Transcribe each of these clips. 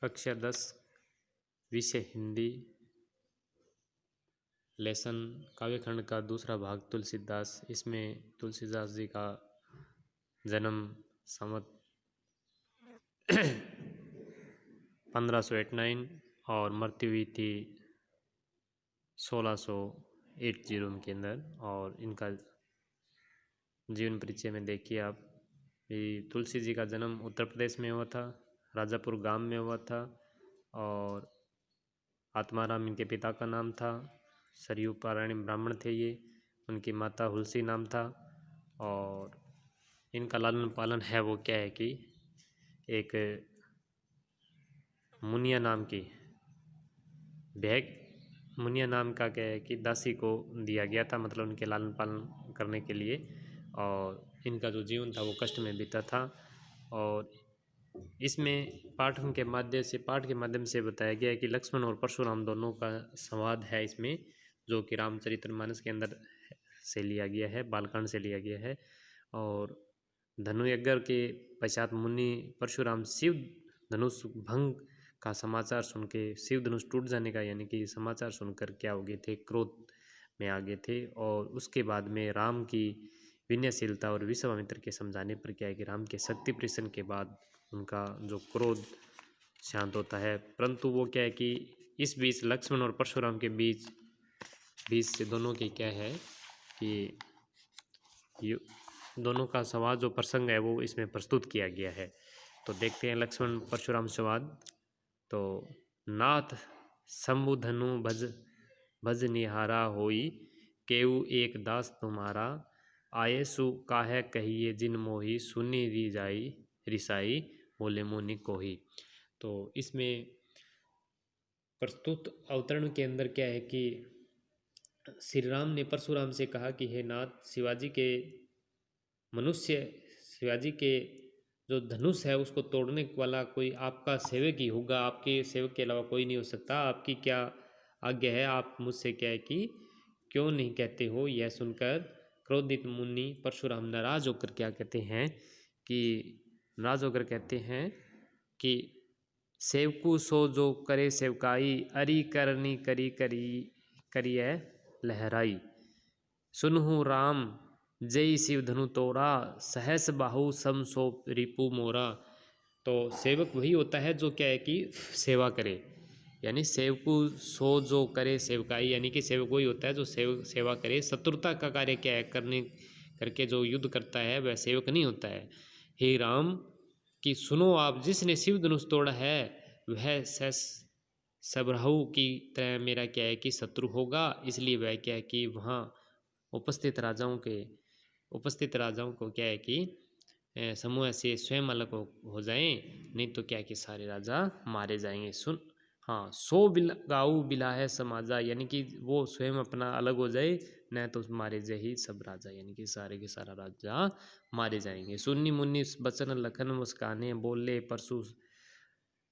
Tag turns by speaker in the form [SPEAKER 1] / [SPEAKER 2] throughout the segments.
[SPEAKER 1] कक्षा 10 विषय हिंदी, लेसन काव्यखंड का दूसरा भाग तुलसीदास। इसमें तुलसीदास जी का जन्म संवत 1589 और मृत्यु हुई थी 1680 के अंदर। और इनका जीवन परिचय में देखिए आप, तुलसी जी का जन्म उत्तर प्रदेश में हुआ था, राजापुर गांव में हुआ था। और आत्माराम इनके पिता का नाम था। सरयू पारायणी ब्राह्मण थे ये। उनकी माता हुलसी नाम था। और इनका लालन पालन है वो क्या है कि एक मुनिया नाम की भेग मुनिया नाम का क्या है कि दासी को दिया गया था, मतलब उनके लालन पालन करने के लिए। और इनका जो जीवन था वो कष्ट में बीता था। और इसमें पाठ के माध्यम से बताया गया है कि लक्ष्मण और परशुराम दोनों का संवाद है इसमें, जो कि रामचरितमानस के अंदर से लिया गया है, बालकांड से लिया गया है। और धनुयज्ञ के पश्चात मुनि परशुराम शिव धनुष भंग का समाचार सुन के, शिव धनुष टूट जाने का यानी कि समाचार सुनकर क्या हो गए थे, क्रोध में आ गए थे। और उसके बाद में राम की विनयशीलता और विश्वामित्र के समझाने पर क्या है कि राम के शक्ति प्रदर्शन के बाद उनका जो क्रोध शांत होता है। परंतु वो क्या है कि इस बीच लक्ष्मण और परशुराम के बीच से दोनों के क्या है कि दोनों का संवाद जो प्रसंग है वो इसमें प्रस्तुत किया गया है। तो देखते हैं लक्ष्मण परशुराम संवाद। तो नाथ शंभु धनु भज निहारा होई, केऊ एक दास तुम्हारा, आये सु काहे कहिए जिन मोही, सुनी रिसाई बोले मुनि कोही। तो इसमें प्रस्तुत अवतरण के अंदर क्या है कि श्री राम ने परशुराम से कहा कि हे नाथ, शिवाजी के जो धनुष है उसको तोड़ने वाला कोई आपका सेवक ही होगा, आपके सेवक के अलावा कोई नहीं हो सकता। आपकी क्या आज्ञा है, आप मुझसे क्या है कि क्यों नहीं कहते हो। यह सुनकर क्रोधित मुनि परशुराम नाराज होकर क्या कहते हैं कि सेवकू सो जो करे सेवकाई, अरि करनी करी करिए लहराई, सुनहु राम जय शिव धनु तोड़ा, सहस बाहु सम सो रिपु मोरा। तो सेवक वही होता है जो क्या है कि सेवा करे, यानी सेवकू सो जो करे सेवकाई, यानी कि सेवक वही होता है जो सेवा करे। शत्रुता का कार्य क्या है करके जो युद्ध करता है वह सेवक नहीं होता है। हे राम कि सुनो आप, जिसने शिव धनुष तोड़ा है वह सबराहु की तरह मेरा क्या है कि शत्रु होगा। इसलिए वह क्या है कि वहाँ उपस्थित राजाओं को क्या है कि समूह से स्वयं अलग हो जाएं, नहीं तो क्या है कि सारे राजा मारे जाएंगे। सो गाऊ बिला है समाजा, यानी कि वो स्वयं अपना अलग हो जाए, न तो मारे जाए ही सब राजा, यानी कि सारे के सारा राजा मारे जाएंगे। सुन्नी मुन्नी बचन लखन मुस्काने, बोले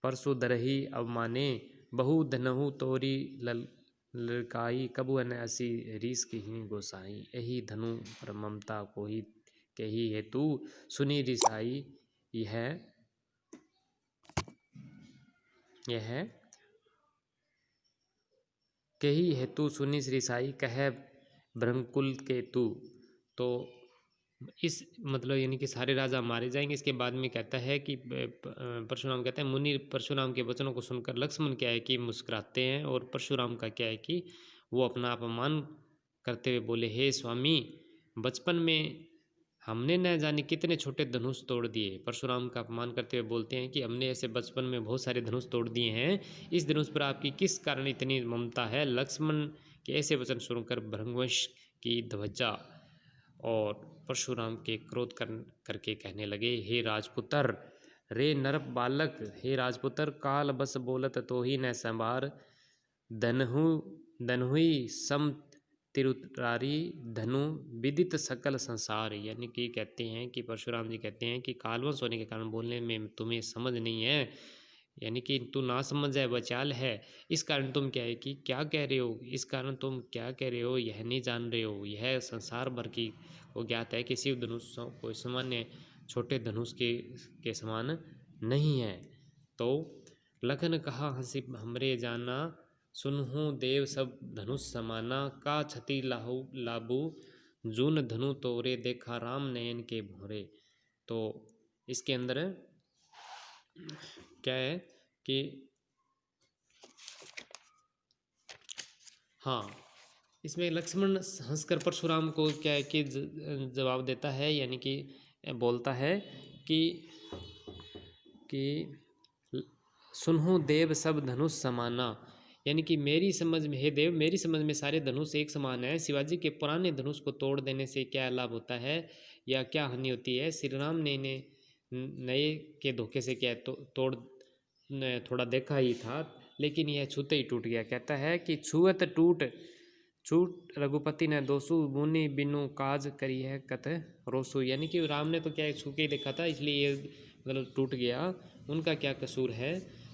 [SPEAKER 1] परसु दरही अवमाने, बहु धनहु तोरी ललकाई, कबू न ऐसी रीस की ही गोसाई, यही धनु पर ममता को ही कही हेतु, सुनी रिसाई यह कही हेतु, सुनी रिसाई कहे ब्रह्मकुल के तू। तो इस मतलब यानी कि सारे राजा मारे जाएंगे। इसके बाद में कहता है कि परशुराम कहते हैं, मुनि परशुराम के वचनों को सुनकर लक्ष्मण क्या है कि मुस्कुराते हैं, और परशुराम का क्या है कि वो अपना अपमान करते हुए बोले, हे स्वामी, बचपन में हमने न जाने कितने छोटे धनुष तोड़ दिए। परशुराम का अपमान करते हुए बोलते हैं कि हमने ऐसे बचपन में बहुत सारे धनुष तोड़ दिए हैं, इस धनुष पर आपकी किस कारण इतनी ममता है। लक्ष्मण के ऐसे वचन सुनकर भृंगवंश की ध्वजा और परशुराम के क्रोध करके कहने लगे, हे राजपुत्र रे नर बालक, हे राजपुत्र, काल बस बोलत तो ही न संभार, धनहुई सम तिरुतारी, धनु विदित सकल संसार। यानी कि कहते हैं कि परशुराम जी कहते हैं कि कालवश होने के कारण बोलने में तुम्हें समझ नहीं है, यानी कि तू ना समझ है, बचाल है, इस कारण तुम क्या है कि क्या कह रहे हो, इस कारण तुम क्या कह रहे हो यह नहीं जान रहे हो। यह संसार भर की वो ज्ञात है कि शिव धनुष कोई सामान्य छोटे धनुष के समान नहीं है। तो लखन कहा हंसी हमरे जाना, सुनहु देव सब धनुष समाना, का छति लाहू लाबू जून धनु तोरे, देखा राम नयन के भोरे। तो इसके अंदर क्या है कि हाँ, इसमें लक्ष्मण हंसकर परशुराम को क्या है कि जवाब देता है, यानी कि बोलता है कि सुनहु देव सब धनुष समाना, यानी कि मेरी समझ में, हे देव मेरी समझ में सारे धनुष एक समान है। शिवाजी के पुराने धनुष को तोड़ देने से क्या लाभ होता है या क्या हानि होती है? श्री राम ने इन्हें नए के धोखे से क्या तोड़ थोड़ा देखा ही था, लेकिन यह छूते ही टूट गया। कहता है कि छुअत टूट छूट रघुपति ने दोसु, मुनि बिनु काज करी है कत रोसु, यानी कि राम ने तो क्या छू के ही देखा था, इसलिए ये मतलब टूट गया। उनका क्या कसूर है?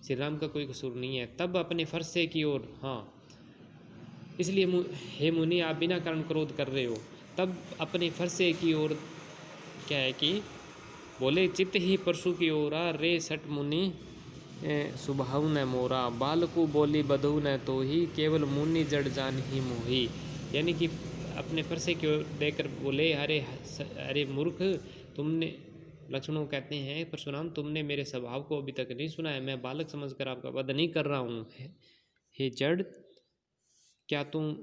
[SPEAKER 1] श्री राम का कोई कसूर नहीं है। तब अपने फरसे की ओर, हाँ, इसलिए हे मुनि आप बिना कारण क्रोध कर रहे हो। तब अपने फरसे की ओर क्या है कि बोले, चित्त ही परशु की ओरा, रे सट मुनि सुभाव न मोरा, बालकु बोली बधु न तो ही, केवल मुनि जड़ जान ही मोही, यानी कि अपने फरसे की ओर देकर बोले, अरे मूर्ख, तुमने, लक्ष्मण कहते हैं परशुराम तुमने मेरे स्वभाव को अभी तक नहीं सुना है, मैं बालक समझकर आपका वध नहीं कर रहा हूँ। हे जड़, क्या तुम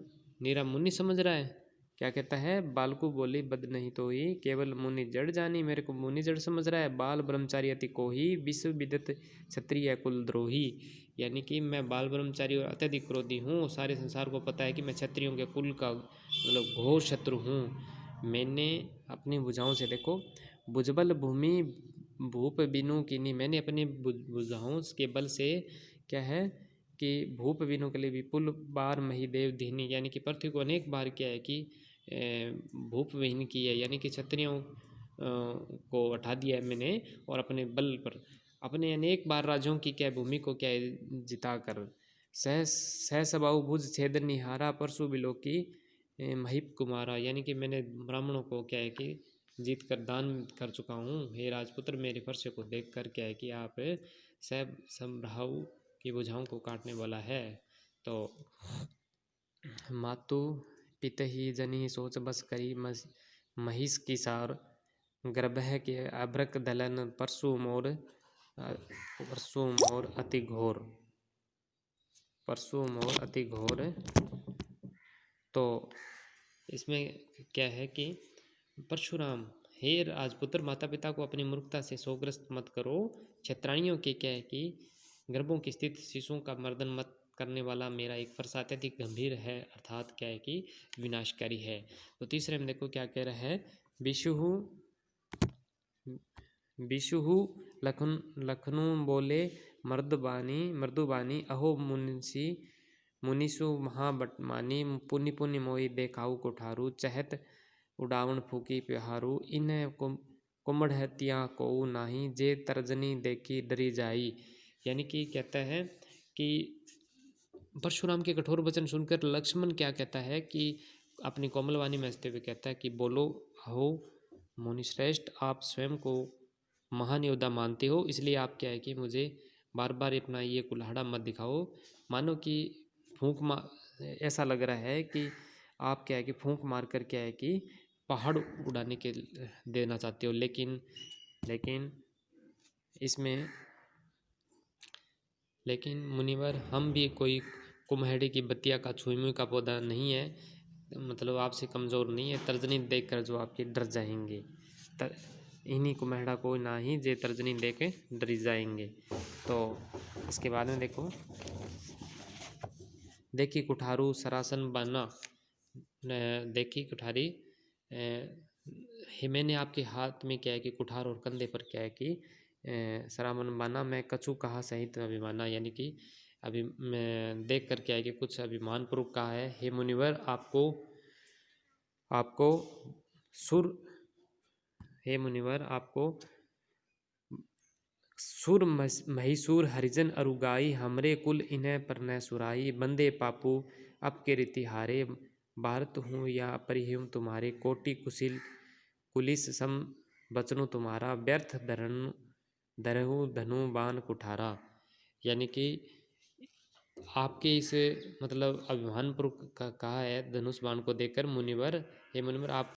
[SPEAKER 1] मेरा मुनि समझ रहा है? क्या कहता है? बालकु बोली बद नहीं तो ही, केवल मुनि जड़ जानी, मेरे को मुनि जड़ समझ रहा है। बाल ब्रह्मचारी अति को ही, विश्व विदित क्षत्रिय कुल द्रोही, यानी कि मैं बाल ब्रह्मचारी और अत्यधिक क्रोधी हूँ। सारे संसार को पता है कि मैं क्षत्रियों के कुल का मतलब घोर शत्रु हूँ। मैंने अपनी भुजाओं से, देखो, भुजबल भूमि भूप बिनु कीनी, मैंने अपनी भुजाओं के बल से क्या है कि भूप बिनु के लिए विपुल बार महिदेव धीनी, यानी कि पृथ्वी को अनेक बार क्या है कि भूप विहीन की है, यानी कि क्षत्रियों को हटा दिया है मैंने, और अपने बल पर अपने अनेक बार राज्यों की क्या भूमि को क्या जिता कर, सह सबाऊ भुज छेद निहारा, परशु बिलो की महिप कुमारा, यानी कि मैंने ब्राह्मणों को क्या है कि जीत कर दान कर चुका हूँ। हे राजपुत्र, मेरे फरसे को देख कर क्या है कि आप सब संभ्राऊ की भुजाओं को काटने वाला है। तो मातु पित ही जनी सोच बस करी, महिष की सार गर्भह के अभ्रक दलन, परशु मोर अति घोर, परशु मोर अति घोर। तो इसमें क्या है कि परशुराम, हे राजपुत्र, माता पिता को अपनी मूर्खता से शोकग्रस्त मत करो। क्षत्राणियों के क्या है कि गर्भों की स्थित शिशुओं का मर्दन मत करने वाला मेरा एक फरसा अत्यधिक गंभीर है, अर्थात क्या है कि विनाशकारी है। तो तीसरे में देखो क्या कह रहा है, विशुहु विशुहु लखनु बोले मर्दुबानी, अहो मुनिसु महाबटमानी, पुनि पुनि मोई देखाऊ कुठारू, चहत उड़ावन फूकी प्यहारू, इन कुमढ़तियाँ को नाही, जे तर्जनी देखी डरी जाई, यानी कि कहता है कि परशुराम के कठोर वचन सुनकर लक्ष्मण क्या कहता है कि अपनी कोमलवाणी में हंसते हुए कहता है कि बोलो, हो मुनिश्रेष्ठ, आप स्वयं को महान योद्धा मानते हो, इसलिए आप क्या है कि मुझे बार बार अपना ये कुल्हाड़ा मत दिखाओ, मानो कि ऐसा लग रहा है कि आप क्या है कि फूंक मार कर क्या है कि पहाड़ उड़ाने के देना चाहते हो, लेकिन इसमें मुनिवर, हम भी कोई कुम्हेड़ी की बत्तिया का छुई का पौधा नहीं है, मतलब आपसे कमज़ोर नहीं है, तर्जनी देखकर जो आपके डर जाएंगे, इन्हीं कुम्हेड़ा को ना ही जे तर्जनी दे के डर जाएंगे। तो इसके बाद में देखी कुठारू सरासन बाना, देखी कुठारी, मैंने आपके हाथ में क्या है कि कुठार और कंधे पर क्या है कि सरामन बाना, मैं कछु कहा सहित अभिमाना, यानी कि अभी मैं देख कर क्या है कि कुछ अभिमान पूर्वक कहा है। हे मुनिवर, आपको सुर महिसूर हरिजन अरुगाई, हमरे कुल इन्हें पर न सुराई, बंदे पापू अब के रीति हारे, भारत हूँ या परिहिम तुम्हारे, कोटि कुलिस सम बचनु तुम्हारा, व्यर्थ धरहु धनु बान कुठारा, यानी कि आपके इस मतलब अभिमानपूर्वक कहा है धनुष बाण को देखकर मुनिवर, हे मुनिवर आप